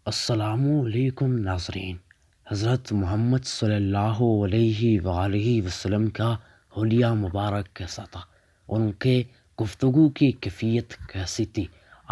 السلام علیکم ناظرین۔ حضرت محمد صلی اللہ علیہ وآلہ وسلم کا حلیہ مبارک کیسا تھا اور ان کے گفتگو کی کیفیت کیسی تھی،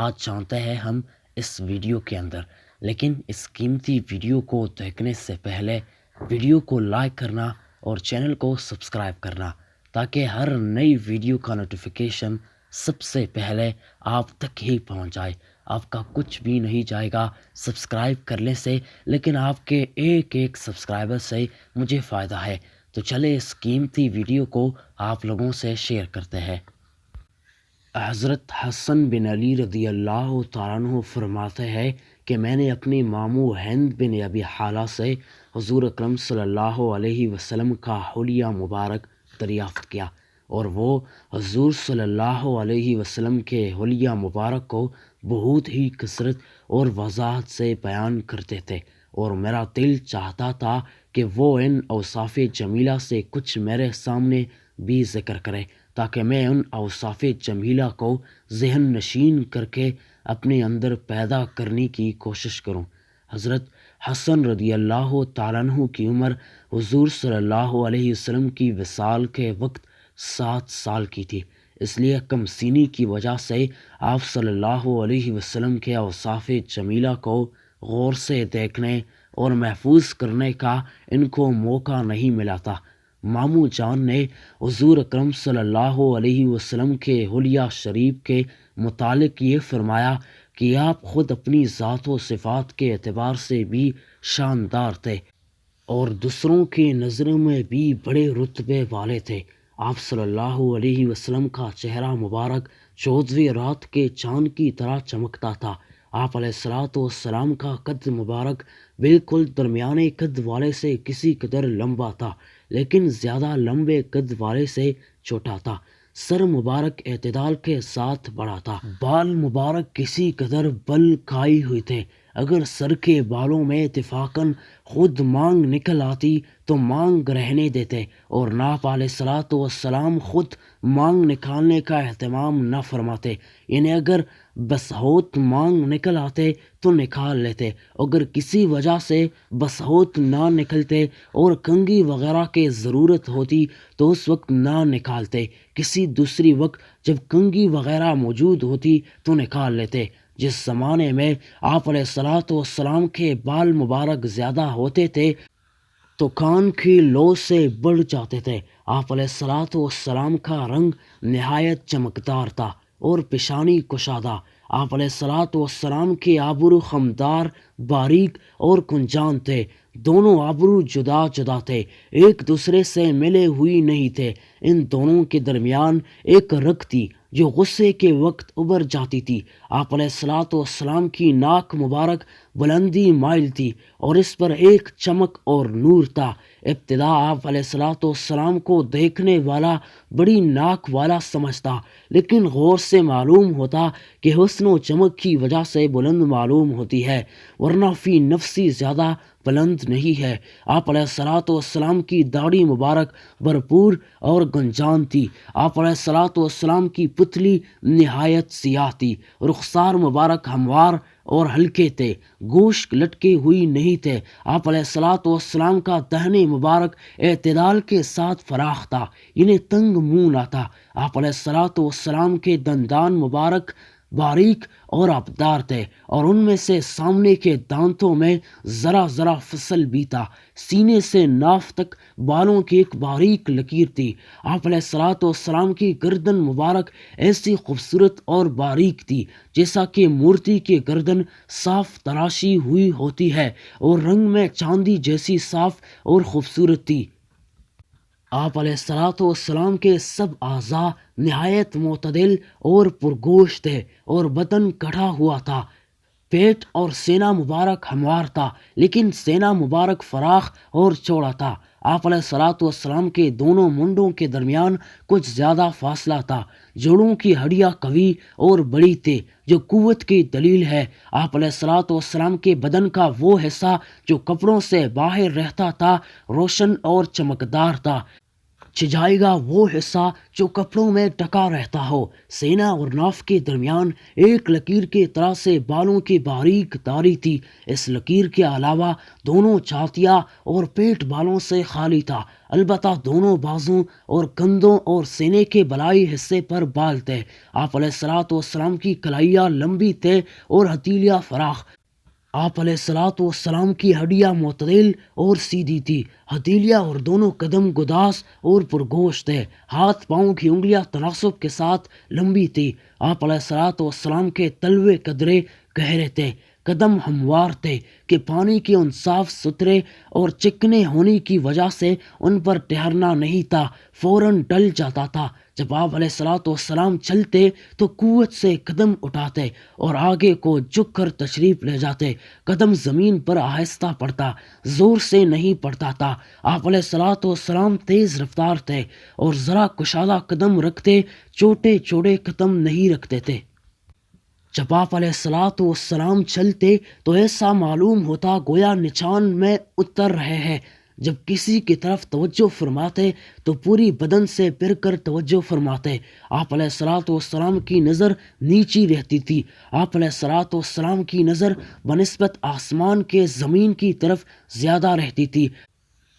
آج جانتے ہیں ہم اس ویڈیو کے اندر۔ لیکن اس قیمتی ویڈیو کو دیکھنے سے پہلے ویڈیو کو لائک کرنا اور چینل کو سبسکرائب کرنا تاکہ ہر نئی ویڈیو کا نوٹیفیکیشن سب سے پہلے آپ تک ہی پہنچ جائے۔ آپ کا کچھ بھی نہیں جائے گا سبسکرائب کرنے سے، لیکن آپ کے ایک ایک سبسکرائبر سے مجھے فائدہ ہے۔ تو چلے اس قیمتی ویڈیو کو آپ لوگوں سے شیئر کرتے ہیں۔ حضرت حسن بن علی رضی اللہ تعالیٰ عنہ فرماتے ہیں کہ میں نے اپنی ماموں ہند بن ابی حالہ سے حضور اکرم صلی اللہ علیہ وسلم کا حلیہ مبارک دریافت کیا، اور وہ حضور صلی اللہ علیہ وسلم کے حلیہ مبارک کو بہت ہی کثرت اور وضاحت سے بیان کرتے تھے، اور میرا دل چاہتا تھا کہ وہ ان اوصاف جمیلہ سے کچھ میرے سامنے بھی ذکر کرے تاکہ میں ان اوصاف جمیلہ کو ذہن نشین کر کے اپنے اندر پیدا کرنے کی کوشش کروں۔ حضرت حسن رضی اللہ تعالیٰ عنہ کی عمر حضور صلی اللہ علیہ وسلم کی وصال کے وقت 7 سال کی تھی، اس لیے کم سینی کی وجہ سے آپ صلی اللہ علیہ وسلم کے اوصاف جمیلہ کو غور سے دیکھنے اور محفوظ کرنے کا ان کو موقع نہیں ملا تھا۔ ماموں جان نے حضور اکرم صلی اللہ علیہ وسلم کے حلیہ شریف کے متعلق یہ فرمایا کہ آپ خود اپنی ذات و صفات کے اعتبار سے بھی شاندار تھے اور دوسروں کی نظروں میں بھی بڑے رتبے والے تھے۔ آپ صلی اللہ علیہ وسلم کا چہرہ مبارک 14ویں رات کے چاند کی طرح چمکتا تھا۔ آپ علیہ السلام کا قد مبارک بالکل درمیانے قد والے سے کسی قدر لمبا تھا، لیکن زیادہ لمبے قد والے سے چھوٹا تھا۔ سر مبارک اعتدال کے ساتھ بڑا تھا، بال مبارک کسی قدر بل کھائے ہوئے تھے۔ اگر سر کے بالوں میں اتفاقاً خود مانگ نکل آتی تو مانگ رہنے دیتے، اور ناپ علیہ السلام خود مانگ نکالنے کا اہتمام نہ فرماتے، یعنی اگر بسہوت مانگ نکل آتے تو نکال لیتے، اگر کسی وجہ سے بسہوت نہ نکلتے اور کنگھی وغیرہ کی ضرورت ہوتی تو اس وقت نہ نکالتے، کسی دوسری وقت جب کنگھی وغیرہ موجود ہوتی تو نکال لیتے۔ جس زمانے میں آپ علیہ السلام کے بال مبارک زیادہ ہوتے تھے تو کان کی لو سے بڑھ جاتے تھے۔ آپ علیہ السلام کا رنگ نہایت چمکدار تھا اور پیشانی کشادہ۔ آپ علیہ السلام کے آبرو خمدار، باریک اور کنجان تھے۔ دونوں آبرو جدا جدا تھے، ایک دوسرے سے ملے ہوئی نہیں تھے۔ ان دونوں کے درمیان ایک رگ تھی جو غصے کے وقت ابھر جاتی تھی۔ آپ علیہ السلام کی ناک مبارک بلندی مائل تھی اور اس پر ایک چمک اور نور تھا۔ ابتدا آپ علیہ السلام کو دیکھنے والا بڑی ناک والا سمجھتا، لیکن غور سے معلوم ہوتا کہ حسن و چمک کی وجہ سے بلند معلوم ہوتی ہے، ورنہ فی نفسی زیادہ بلند نہیں ہے۔ آپ علیہ السلام کی داڑھی مبارک بھرپور اور گنجان تھی۔ آپ علیہ السلام کی پتلی نہایت سیاہ تھی، رخسار مبارک ہموار اور ہلکے تھے، گوشت لٹکے ہوئی نہیں تھے۔ آپ علیہ السلام کا دہنے مبارک اعتدال کے ساتھ فراخ تھا، یعنی تنگ منہ نہ تھا۔ آپ علیہ السلام کے دندان مبارک باریک اور آبدار تھے، اور ان میں سے سامنے کے دانتوں میں ذرا ذرا فصل بھی تھا۔ سینے سے ناف تک بالوں کی ایک باریک لکیر تھی۔ آپ علیہ السلام کی گردن مبارک ایسی خوبصورت اور باریک تھی جیسا کہ مورتی کی گردن صاف تراشی ہوئی ہوتی ہے، اور رنگ میں چاندی جیسی صاف اور خوبصورت تھی۔ آپ علیہ السلام کے سب اعضاء نہایت معتدل اور پرگوشت تھے، اور بدن کٹا ہوا تھا۔ پیٹ اور سینہ مبارک ہموار تھا، لیکن سینہ مبارک فراخ اور چوڑا تھا۔ آپ علیہ السلام کے دونوں منڈوں کے درمیان کچھ زیادہ فاصلہ تھا۔ جوڑوں کی ہڈیاں قوی اور بڑی تھی جو قوت کی دلیل ہے۔ آپ علیہ السلام کے بدن کا وہ حصہ جو کپڑوں سے باہر رہتا تھا روشن اور چمکدار تھا، چھجائے گا وہ حصہ جو کپڑوں میں ڈھکا رہتا ہو۔ سینہ اور ناف کے درمیان ایک لکیر کے طرح سے بالوں کی باریک داڑھی تھی۔ اس لکیر کے علاوہ دونوں چھاتیاں اور پیٹ بالوں سے خالی تھا، البتہ دونوں بازوں اور کندھوں اور سینے کے بالائی حصے پر بال تھے۔ آپ علیہ الصلوۃ والسلام کی کلائیاں لمبی تھے اور ہتھیلیاں فراخ۔ آپ علیہ الصلوۃ والسلام کی ہڈیاں معتدل اور سیدھی تھی، ہتھیلیاں اور دونوں قدم گداس اور پرگوشت تھے۔ ہاتھ پاؤں کی انگلیاں تناسب کے ساتھ لمبی تھی۔ آپ علیہ الصلوۃ والسلام کے تلوے قدرے گہرے تھے، قدم ہموار تھے کہ پانی کے ان صاف ستھرے اور چکنے ہونے کی وجہ سے ان پر ٹھہرنا نہیں تھا، فوراً ڈل جاتا تھا۔ جب آپ علیہ الصلوۃ والسلام چلتے تو قوت سے قدم اٹھاتے اور آگے کو جھک کر تشریف لے جاتے۔ قدم زمین پر آہستہ پڑتا، زور سے نہیں پڑتا تھا۔ آپ علیہ الصلوۃ والسلام تیز رفتار تھے اور ذرا کشادہ قدم رکھتے، چھوٹے چھوٹے قدم نہیں رکھتے تھے۔ جب آپ علیہ الصلوۃ والسلام چلتے تو ایسا معلوم ہوتا گویا نچان میں اتر رہے ہیں۔ جب کسی کی طرف توجہ فرماتے تو پوری بدن سے پھر کر توجہ فرماتے۔ آپ علیہ الصلوۃ والسلام کی نظر نیچی رہتی تھی۔ آپ علیہ الصلوۃ والسلام کی نظر بنسبت آسمان کے زمین کی طرف زیادہ رہتی تھی۔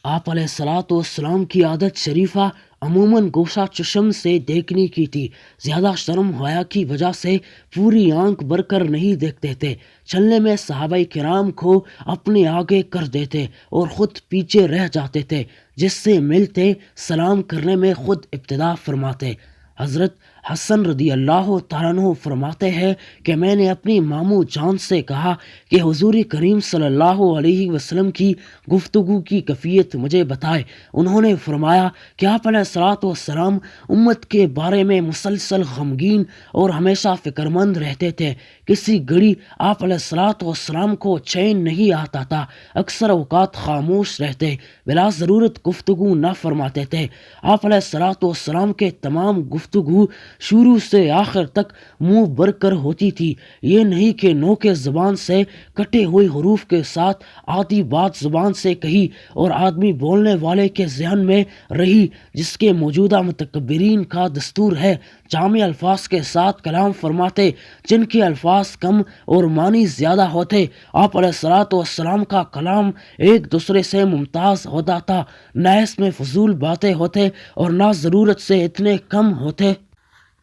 آپ علیہ الصلوۃ والسلام کی عادت شریفہ عموماً گوشہ چشم سے دیکھنے کی تھی۔ زیادہ شرم حیا کی وجہ سے پوری آنکھ بھر کر نہیں دیکھتے تھے۔ چلنے میں صحابہ کرام کو اپنے آگے کر دیتے اور خود پیچھے رہ جاتے تھے۔ جس سے ملتے سلام کرنے میں خود ابتدا فرماتے۔ حضرت حسن رضی اللہ تعالیٰ عنہ فرماتے ہیں کہ میں نے اپنی ماموں جان سے کہا کہ حضور کریم صلی اللہ علیہ وسلم کی گفتگو کی کیفیت مجھے بتائے۔ انہوں نے فرمایا کہ آپ علیہ الصلوۃ والسلام امت کے بارے میں مسلسل غمگین اور ہمیشہ فکر مند رہتے تھے۔ کسی گھڑی آپ علیہ الصلوۃ والسلام کو چین نہیں آتا تھا، اکثر اوقات خاموش رہتے، بلا ضرورت گفتگو نہ فرماتے تھے۔ آپ علیہ الصلوۃ والسلام کے تمام گفتگو شروع سے آخر تک منہ بھر کر ہوتی تھی۔ یہ نہیں کہ نوک زبان سے کٹے ہوئے حروف کے ساتھ آدھی بات زبان سے کہی اور آدمی بولنے والے کے ذہن میں رہی، جس کے موجودہ متکبرین کا دستور ہے۔ جامع الفاظ کے ساتھ کلام فرماتے، جن کے الفاظ کم اور معنی زیادہ ہوتے۔ آپ علیہ الصلوۃ والسلام کا کلام ایک دوسرے سے ممتاز ہوتا تھا، نہ اس میں فضول باتیں ہوتے اور نہ ضرورت سے اتنے کم ہوتے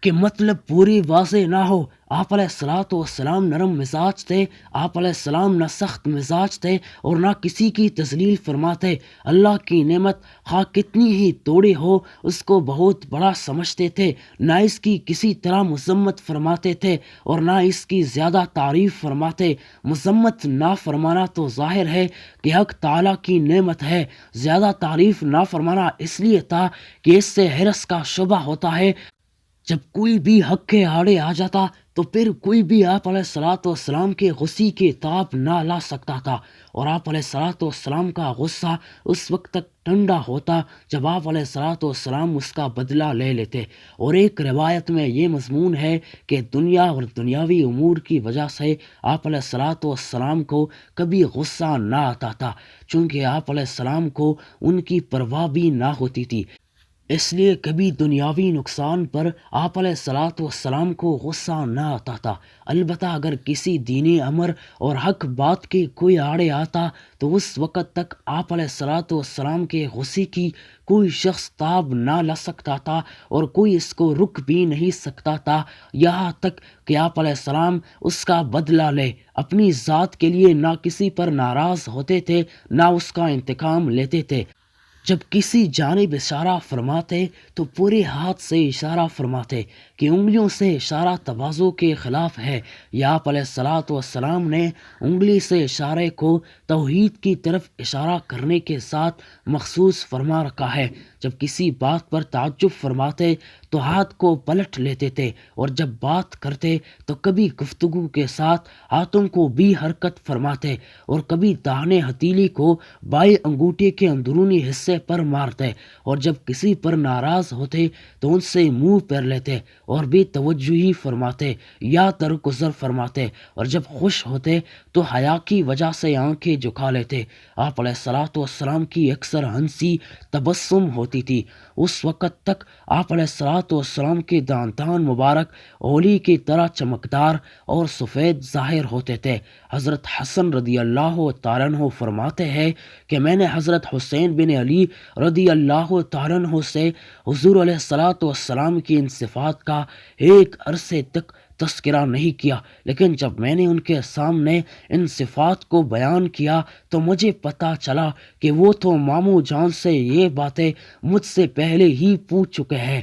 کہ مطلب پوری واضح نہ ہو۔ آپ علیہ الصلوۃ والسلام نرم مزاج تھے۔ آپ علیہ السلام نہ سخت مزاج تھے اور نہ کسی کی تذلیل فرماتے۔ اللہ کی نعمت خواہ کتنی ہی توڑی ہو اس کو بہت بڑا سمجھتے تھے، نہ اس کی کسی طرح مذمت فرماتے تھے اور نہ اس کی زیادہ تعریف فرماتے۔ مذمت نہ فرمانا تو ظاہر ہے کہ حق تعالیٰ کی نعمت ہے، زیادہ تعریف نہ فرمانا اس لیے تھا کہ اس سے حرص کا شبہ ہوتا ہے۔ جب کوئی بھی حق کے آڑے آ جاتا تو پھر کوئی بھی آپ علیہ الصلوۃ والسلام کے غصے کے تاب نہ لا سکتا تھا، اور آپ علیہ الصلوۃ والسلام کا غصہ اس وقت تک ٹھنڈا ہوتا جب آپ علیہ الصلوۃ والسلام اس کا بدلہ لے لیتے۔ اور ایک روایت میں یہ مضمون ہے کہ دنیا اور دنیاوی امور کی وجہ سے آپ علیہ الصلوۃ والسلام کو کبھی غصہ نہ آتا تھا، چونکہ آپ علیہ السلام کو ان کی پرواہ بھی نہ ہوتی تھی، اس لیے کبھی دنیاوی نقصان پر آپ علیہ الصلوۃ والسلام کو غصہ نہ آتا تھا۔ البتہ اگر کسی دینی امر اور حق بات کے کوئی آڑے آتا تو اس وقت تک آپ علیہ الصلوۃ والسلام کے غصے کی کوئی شخص تاب نہ لا سکتا تھا اور کوئی اس کو رک بھی نہیں سکتا تھا، یہاں تک کہ آپ علیہ السلام اس کا بدلہ لے۔ اپنی ذات کے لیے نہ کسی پر ناراض ہوتے تھے، نہ اس کا انتقام لیتے تھے۔ جب کسی جانب اشارہ فرماتے تو پورے ہاتھ سے اشارہ فرماتے کہ انگلیوں سے اشارہ تواضع کے خلاف ہے، یا آپ علیہ الصلوۃ والسلام نے انگلی سے اشارے کو توحید کی طرف اشارہ کرنے کے ساتھ مخصوص فرما رکھا ہے۔ جب کسی بات پر تعجب فرماتے تو ہاتھ کو پلٹ لیتے تھے، اور جب بات کرتے تو کبھی گفتگو کے ساتھ ہاتھوں کو بھی حرکت فرماتے اور کبھی داہنے ہتھیلی کو بائیں انگوٹھے کے اندرونی حصے پر مارتے، اور جب کسی پر ناراض ہوتے تو ان سے منہ پھیر لیتے اور بے توجہی فرماتے یا درگزر فرماتے، اور جب خوش ہوتے تو حیا کی وجہ سے آنکھیں جھکا لیتے۔ آپ علیہ الصلاۃ والسلام کی اکثر ہنسی تبسم ہوتی تھی۔ اس وقت تک آپ علیہ الصلاۃ والسلام کے دانتان مبارک اولی کی طرح چمکدار اور سفید ظاہر ہوتے تھے۔ حضرت حسن رضی اللہ تعالیٰ عنہ فرماتے ہیں کہ میں نے حضرت حسین بن علی رضی اللہ تعالیٰ عنہ سے حضور علیہ الصلاۃ والسلام کی ان صفات کا ایک عرصے تک تذکرہ نہیں کیا، لیکن جب میں نے ان کے سامنے ان صفات کو بیان کیا تو مجھے پتہ چلا کہ وہ تو ماموں جان سے یہ باتیں مجھ سے پہلے ہی پوچھ چکے ہیں،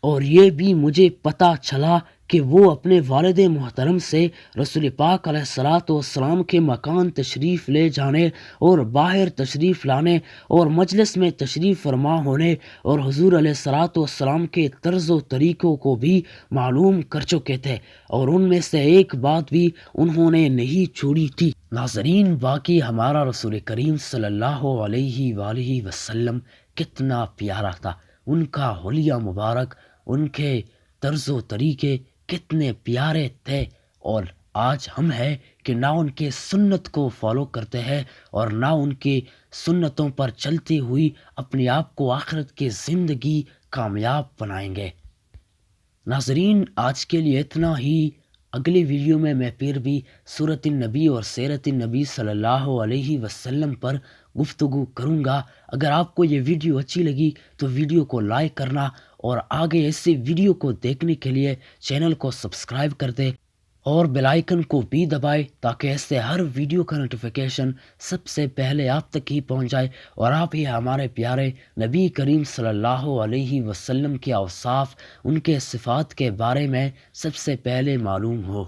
اور یہ بھی مجھے پتہ چلا کہ وہ اپنے والد محترم سے رسول پاک علیہ الصلاۃ والسلام کے مکان تشریف لے جانے اور باہر تشریف لانے اور مجلس میں تشریف فرما ہونے اور حضور علیہ الصلاۃ والسلام کے طرز و طریقوں کو بھی معلوم کر چکے تھے، اور ان میں سے ایک بات بھی انہوں نے نہیں چھوڑی تھی۔ ناظرین، باقی ہمارا رسول کریم صلی اللہ علیہ وآلہ وسلم کتنا پیارا تھا، ان کا حلیہ مبارک، ان کے طرز و طریقے کتنے پیارے تھے، اور آج ہم ہیں کہ نہ ان کے سنت کو فالو کرتے ہیں اور نہ ان کی سنتوں پر چلتی ہوئی اپنے آپ کو آخرت کی زندگی کامیاب بنائیں گے۔ ناظرین، آج کے لیے اتنا ہی۔ اگلی ویڈیو میں پھر بھی سورۃ النبی اور سیرت النبی صلی اللہ علیہ وسلم پر گفتگو کروں گا۔ اگر آپ کو یہ ویڈیو اچھی لگی تو ویڈیو کو لائک کرنا، اور آگے ایسے ویڈیو کو دیکھنے کے لیے چینل کو سبسکرائب کر دیں اور بیل آئیکن کو بھی دبائیں تاکہ ایسے ہر ویڈیو کا نوٹیفیکیشن سب سے پہلے آپ تک ہی پہنچ جائے اور آپ ہی ہمارے پیارے نبی کریم صلی اللہ علیہ وسلم کے اوصاف، ان کے صفات کے بارے میں سب سے پہلے معلوم ہو۔